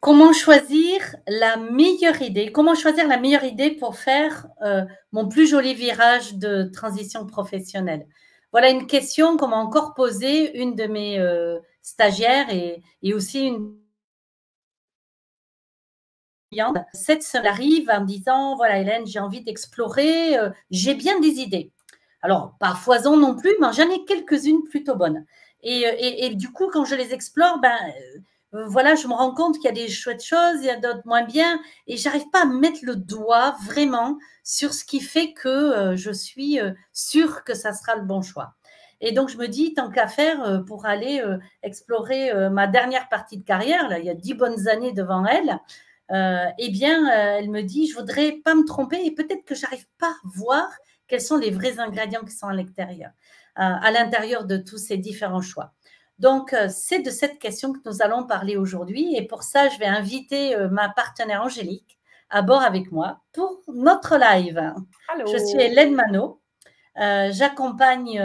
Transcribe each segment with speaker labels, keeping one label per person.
Speaker 1: Comment choisir la meilleure idée? Comment choisir la meilleure idée pour faire, mon plus joli virage de transition professionnelle? Voilà une question qu'on m'a encore posée une de mes, stagiaires et aussi une cliente. Cette semaine arrive en me disant: «Voilà Hélène, j'ai envie d'explorer, j'ai bien des idées». Alors pas à foison non plus, mais j'en ai quelques-unes plutôt bonnes et du coup, quand je les explore, ben, voilà, je me rends compte qu'il y a des chouettes choses, il y a d'autres moins bien et j'arrive pas à mettre le doigt vraiment sur ce qui fait que, je suis, sûre que ça sera le bon choix et donc je me dis: «Tant qu'à faire, pour aller, explorer, ma dernière partie de carrière», là, il y a 10 bonnes années devant elle, eh bien, elle me dit: «Je voudrais pas me tromper et peut-être que j'arrive pas à voir quels sont les vrais ingrédients qui sont à l'intérieur de tous ces différents choix». Donc, c'est de cette question que nous allons parler aujourd'hui et pour ça, je vais inviter, ma partenaire Angélique à bord avec moi pour notre live. Je suis
Speaker 2: Allô.
Speaker 1: Hélène Manot, j'accompagne,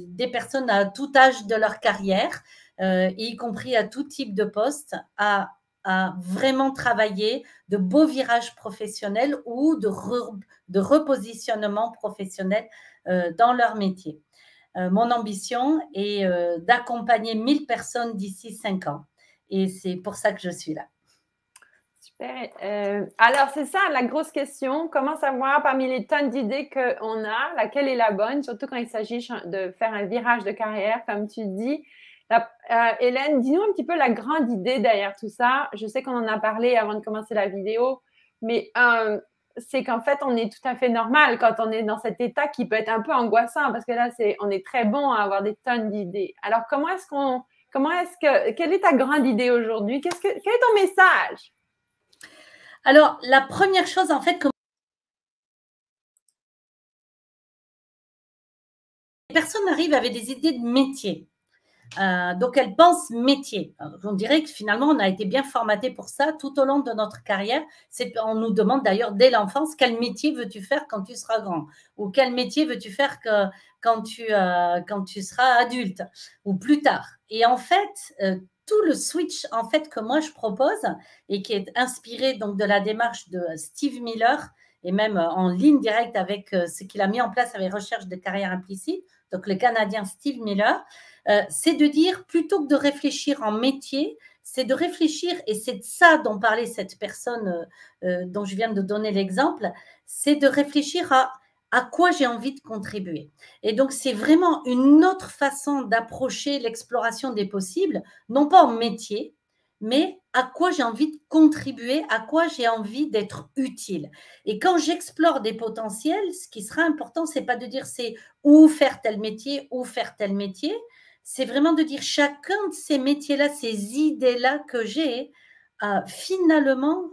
Speaker 1: des personnes à tout âge de leur carrière, y compris à tout type de poste, à vraiment travailler de beaux virages professionnels ou de repositionnement professionnel, dans leur métier. Mon ambition est, d'accompagner 1000 personnes d'ici 5 ans et c'est pour ça que je suis là.
Speaker 2: Super. Alors, c'est ça la grosse question. Comment savoir parmi les tonnes d'idées qu'on a, laquelle est la bonne, surtout quand il s'agit de faire un virage de carrière, comme tu dis. Hélène, dis-nous un petit peu la grande idée derrière tout ça. Je sais qu'on en a parlé avant de commencer la vidéo, mais c'est qu'en fait, on est tout à fait normal quand on est dans cet état qui peut être un peu angoissant parce que là, on est très bon à avoir des tonnes d'idées. Alors, quelle est ta grande idée aujourd'hui? Quel est ton message?
Speaker 1: Alors, la première chose, en fait, que les personnes arrivent avec des idées de métier. Donc, elles pensent métier. Alors, on dirait que finalement, on a été bien formaté pour ça tout au long de notre carrière. On nous demande d'ailleurs dès l'enfance quel métier veux-tu faire quand tu seras grand ou quel métier veux-tu faire quand tu seras adulte ou plus tard. Et en fait, tout le switch en fait que moi je propose et qui est inspiré donc de la démarche de Steve Miller et même en ligne directe avec ce qu'il a mis en place avec Recherche de carrière implicite, donc le Canadien Steve Miller, c'est de dire, plutôt que de réfléchir en métier, c'est de réfléchir, et c'est de ça dont parlait cette personne dont je viens de donner l'exemple, c'est de réfléchir à quoi j'ai envie de contribuer. Et donc, c'est vraiment une autre façon d'approcher l'exploration des possibles, non pas en métier, mais à quoi j'ai envie de contribuer, à quoi j'ai envie d'être utile. Et quand j'explore des potentiels, ce qui sera important, c'est pas de dire c'est où faire tel métier, où faire tel métier, c'est vraiment de dire chacun de ces métiers-là, ces idées-là que j'ai, finalement,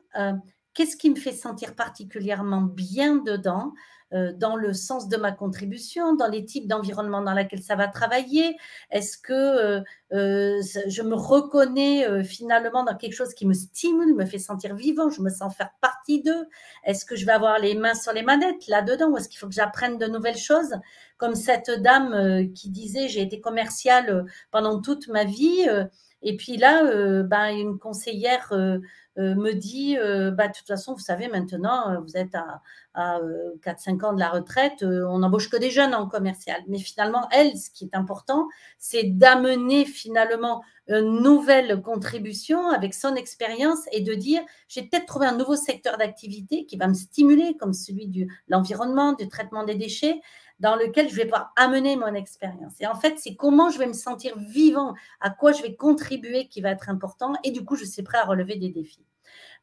Speaker 1: qu'est-ce qui me fait sentir particulièrement bien dedans, dans le sens de ma contribution, dans les types d'environnement dans lesquels ça va travailler. Est-ce que je me reconnais finalement dans quelque chose qui me stimule, me fait sentir vivant, je me sens faire partie d'eux? Est-ce que je vais avoir les mains sur les manettes là-dedans ou est-ce qu'il faut que j'apprenne de nouvelles choses? Comme cette dame qui disait, j'ai été commerciale pendant toute ma vie. Et puis là, ben, une conseillère me dit, bah, de toute façon, vous savez, maintenant, vous êtes à 4-5 ans de la retraite, on n'embauche que des jeunes en commercial. Mais finalement, elle, ce qui est important, c'est d'amener finalement une nouvelle contribution avec son expérience et de dire, j'ai peut-être trouvé un nouveau secteur d'activité qui va me stimuler, comme celui de l'environnement, du traitement des déchets, dans lequel je vais pouvoir amener mon expérience. Et en fait, c'est comment je vais me sentir vivant, à quoi je vais contribuer qui va être important. Et du coup, je suis prêt à relever des défis.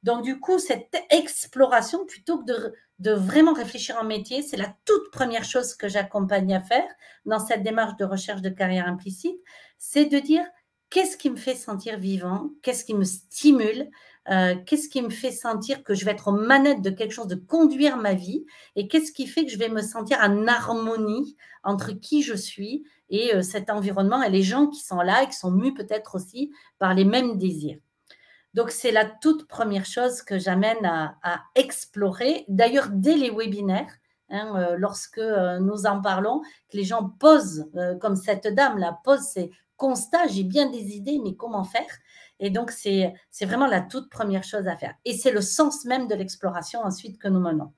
Speaker 1: Donc, du coup, cette exploration, plutôt que de vraiment réfléchir en métier, c'est la toute première chose que j'accompagne à faire dans cette démarche de recherche de carrière implicite, c'est de dire qu'est-ce qui me fait sentir vivant, qu'est-ce qui me stimule, qu'est-ce qui me fait sentir que je vais être aux manettes de quelque chose, de conduire ma vie, et qu'est-ce qui fait que je vais me sentir en harmonie entre qui je suis et cet environnement et les gens qui sont là et qui sont mus peut-être aussi par les mêmes désirs. Donc, c'est la toute première chose que j'amène à explorer. D'ailleurs, dès les webinaires, hein, lorsque nous en parlons, que les gens posent, comme cette dame-là, pose ces constats, j'ai bien des idées, mais comment faire? Et donc, c'est vraiment la toute première chose à faire. Et c'est le sens même de l'exploration ensuite que nous menons.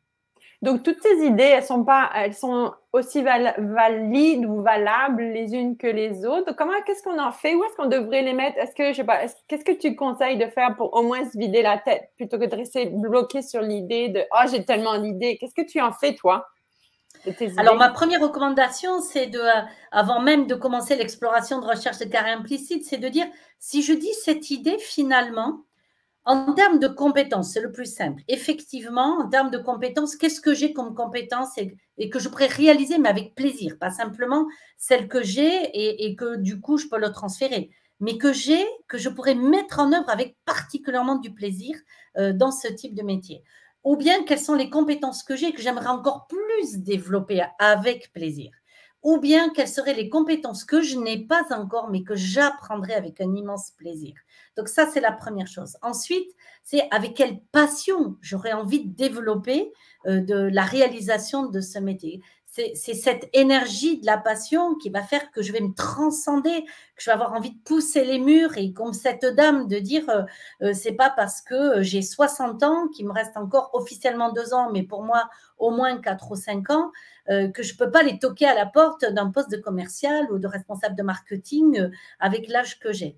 Speaker 2: Donc, toutes ces idées, elles sont aussi valides ou valables les unes que les autres. Qu'est-ce qu'on en fait? Où est-ce qu'on devrait les mettre? Qu'est-ce que tu conseilles de faire pour au moins se vider la tête plutôt que de rester bloqué sur l'idée de, oh, j'ai tellement d'idées. Qu'est-ce que tu en fais, toi, de tes idées?
Speaker 1: Alors, ma première recommandation, c'est avant même de commencer l'exploration de recherche de carré implicite, c'est de dire, si je dis cette idée, finalement, en termes de compétences, c'est le plus simple. Effectivement, en termes de compétences, qu'est-ce que j'ai comme compétences et que je pourrais réaliser, mais avec plaisir, pas simplement celle que j'ai et que du coup, je peux le transférer, mais que je pourrais mettre en œuvre avec particulièrement du plaisir dans ce type de métier. Ou bien, quelles sont les compétences que j'ai que j'aimerais encore plus développer avec plaisir. Ou bien, quelles seraient les compétences que je n'ai pas encore, mais que j'apprendrai avec un immense plaisir. Donc ça, c'est la première chose. Ensuite, c'est avec quelle passion j'aurais envie de développer de la réalisation de ce métier. C'est cette énergie de la passion qui va faire que je vais me transcender, que je vais avoir envie de pousser les murs et comme cette dame de dire c'est pas parce que j'ai 60 ans, qu'il me reste encore officiellement 2 ans, mais pour moi au moins 4 ou 5 ans, que je peux pas les toquer à la porte d'un poste de commercial ou de responsable de marketing avec l'âge que j'ai.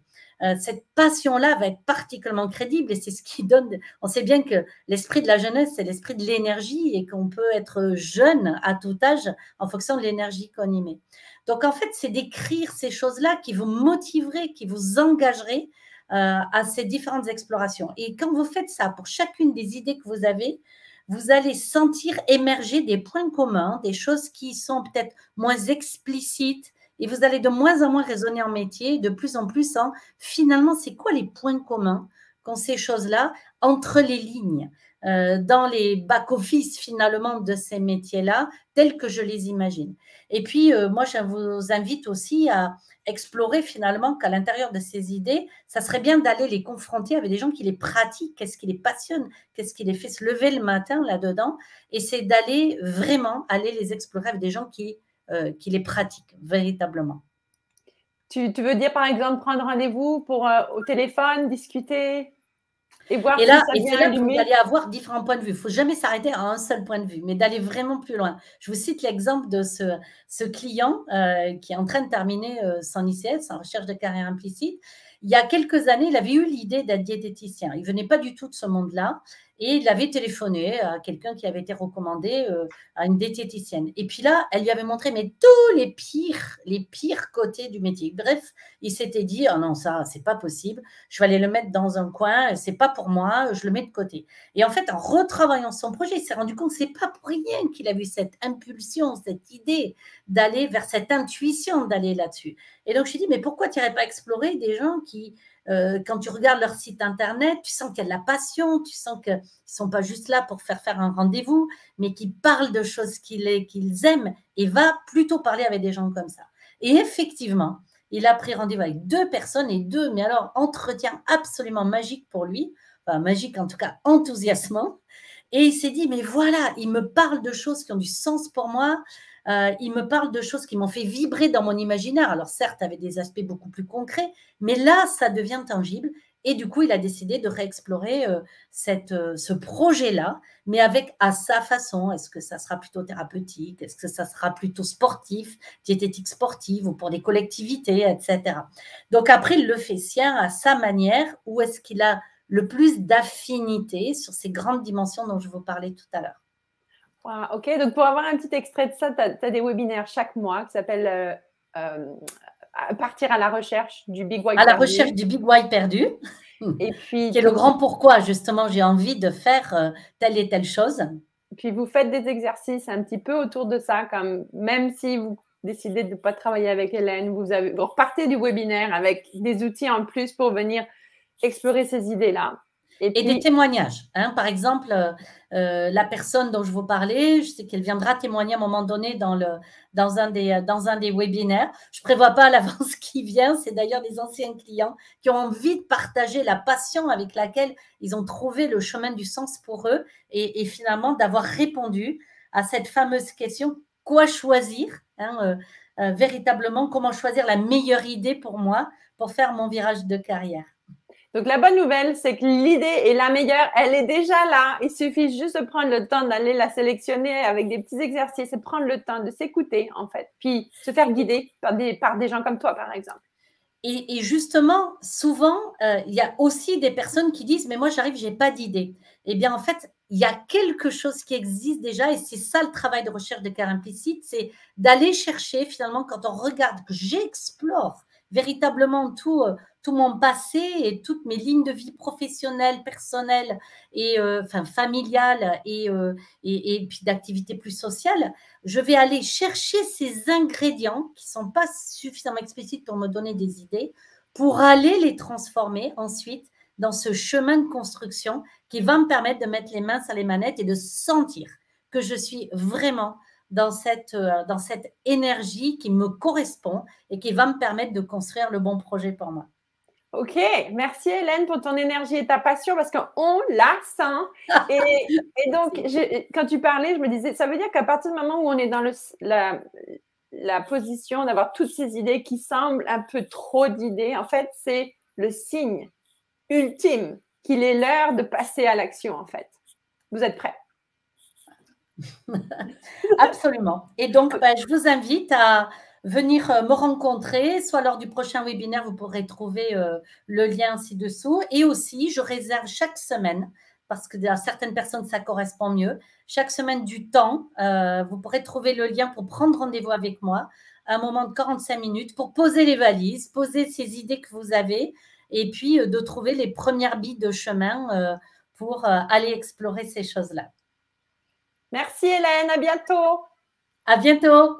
Speaker 1: Cette passion-là va être particulièrement crédible et c'est ce qui donne. On sait bien que l'esprit de la jeunesse, c'est l'esprit de l'énergie et qu'on peut être jeune à tout âge en fonction de l'énergie qu'on y met. Donc, en fait, c'est d'écrire ces choses-là qui vous motiveraient, qui vous engageraient à ces différentes explorations. Et quand vous faites ça pour chacune des idées que vous avez, vous allez sentir émerger des points communs, des choses qui sont peut-être moins explicites, et vous allez de moins en moins raisonner en métier, de plus en plus en finalement, c'est quoi les points communs qu'ont ces choses-là entre les lignes, dans les back-office finalement de ces métiers-là, tels que je les imagine. Et puis, moi, je vous invite aussi à explorer finalement qu'à l'intérieur de ces idées, ça serait bien d'aller les confronter avec des gens qui les pratiquent, qu'est-ce qui les passionne, qu'est-ce qui les fait se lever le matin là-dedans, et c'est d'aller vraiment aller les explorer avec des gens qui les pratiquent véritablement.
Speaker 2: Tu veux dire, par exemple, prendre rendez-vous pour au téléphone, discuter et voir
Speaker 1: Et
Speaker 2: si
Speaker 1: là,
Speaker 2: ça
Speaker 1: et
Speaker 2: vient
Speaker 1: c'est là que vous
Speaker 2: allumer?
Speaker 1: allez avoir différents points de vue. Il ne faut jamais s'arrêter à un seul point de vue, mais d'aller vraiment plus loin. Je vous cite l'exemple de ce client qui est en train de terminer son ICS, en recherche de carrière implicite. Il y a quelques années, il avait eu l'idée d'être diététicien. Il ne venait pas du tout de ce monde-là. Et il avait téléphoné à quelqu'un qui avait été recommandé à une diététicienne. Et puis là, elle lui avait montré mais tous les pires côtés du métier. Bref, il s'était dit, oh non, ça, c'est pas possible. Je vais aller le mettre dans un coin. C'est pas pour moi. Je le mets de côté. Et en fait, en retravaillant son projet, il s'est rendu compte que c'est pas pour rien qu'il a eu cette impulsion, cette idée d'aller vers cette intuition d'aller là-dessus. Et donc, je lui ai dit, mais pourquoi tu n'irais pas explorer des gens qui, quand tu regardes leur site internet, tu sens qu'il y a de la passion, tu sens qu'ils ne sont pas juste là pour faire un rendez-vous, mais qui parlent de choses qu'ils aiment et va plutôt parler avec des gens comme ça. Et effectivement, il a pris rendez-vous avec 2 personnes et 2, mais alors, entretien absolument magique pour lui, enfin magique en tout cas, enthousiasmant. Et il s'est dit, mais voilà, il me parle de choses qui ont du sens pour moi, il me parle de choses qui m'ont fait vibrer dans mon imaginaire. Alors certes, avec des aspects beaucoup plus concrets, mais là, ça devient tangible. Et du coup, il a décidé de réexplorer ce projet-là, mais avec à sa façon. Est-ce que ça sera plutôt thérapeutique? Est-ce que ça sera plutôt sportif, diététique sportive ou pour des collectivités, etc. Donc après, il le fait sien à sa manière. Où est-ce qu'il a le plus d'affinité sur ces grandes dimensions dont je vous parlais tout à l'heure?
Speaker 2: Wow, OK, donc pour avoir un petit extrait de ça, tu as des webinaires chaque mois qui s'appellent Partir à la recherche du Big Why
Speaker 1: À la
Speaker 2: perdu.
Speaker 1: recherche du Big Why perdu,
Speaker 2: Et puis,
Speaker 1: qui est le grand pourquoi, justement, j'ai envie de faire telle et telle chose.
Speaker 2: Puis vous faites des exercices un petit peu autour de ça, comme même si vous décidez de ne pas travailler avec Hélène, vous repartez du webinaire avec des outils en plus pour venir explorer ces idées-là.
Speaker 1: Et
Speaker 2: puis,
Speaker 1: des témoignages. Hein. Par exemple, la personne dont je vous parlais, je sais qu'elle viendra témoigner à un moment donné dans un des webinaires. Je ne prévois pas à l'avance qui vient. C'est d'ailleurs des anciens clients qui ont envie de partager la passion avec laquelle ils ont trouvé le chemin du sens pour eux et finalement d'avoir répondu à cette fameuse question, quoi choisir, hein, véritablement, comment choisir la meilleure idée pour moi pour faire mon virage de carrière.
Speaker 2: Donc, la bonne nouvelle, c'est que l'idée est la meilleure. Elle est déjà là. Il suffit juste de prendre le temps d'aller la sélectionner avec des petits exercices et prendre le temps de s'écouter, en fait. Puis, se faire guider par des gens comme toi, par exemple.
Speaker 1: Et justement, souvent, il y a aussi des personnes qui disent, mais moi, j'arrive, j'ai pas d'idée. Eh bien, en fait, il y a quelque chose qui existe déjà et c'est ça le travail de recherche de cœur implicite, c'est d'aller chercher finalement quand on regarde, que j'explore véritablement tout mon passé et toutes mes lignes de vie professionnelles, personnelles et enfin familiales et puis d'activités plus sociales, je vais aller chercher ces ingrédients qui ne sont pas suffisamment explicites pour me donner des idées, pour aller les transformer ensuite dans ce chemin de construction qui va me permettre de mettre les mains sur les manettes et de sentir que je suis vraiment dans cette énergie qui me correspond et qui va me permettre de construire le bon projet pour moi.
Speaker 2: OK, merci Hélène pour ton énergie et ta passion parce qu'on la sent. Et donc, quand tu parlais, je me disais, ça veut dire qu'à partir du moment où on est dans la position d'avoir toutes ces idées qui semblent un peu trop d'idées, en fait, c'est le signe ultime qu'il est l'heure de passer à l'action, en fait. Vous êtes prêts?
Speaker 1: Absolument. Et donc, je vous invite à venir me rencontrer, soit lors du prochain webinaire, vous pourrez trouver le lien ci-dessous. Et aussi, je réserve chaque semaine, parce que à certaines personnes, ça correspond mieux, chaque semaine du temps, vous pourrez trouver le lien pour prendre rendez-vous avec moi, un moment de 45 minutes pour poser les valises, poser ces idées que vous avez, et puis de trouver les premières billes de chemin pour aller explorer ces choses-là.
Speaker 2: Merci Hélène, à bientôt.
Speaker 1: À bientôt.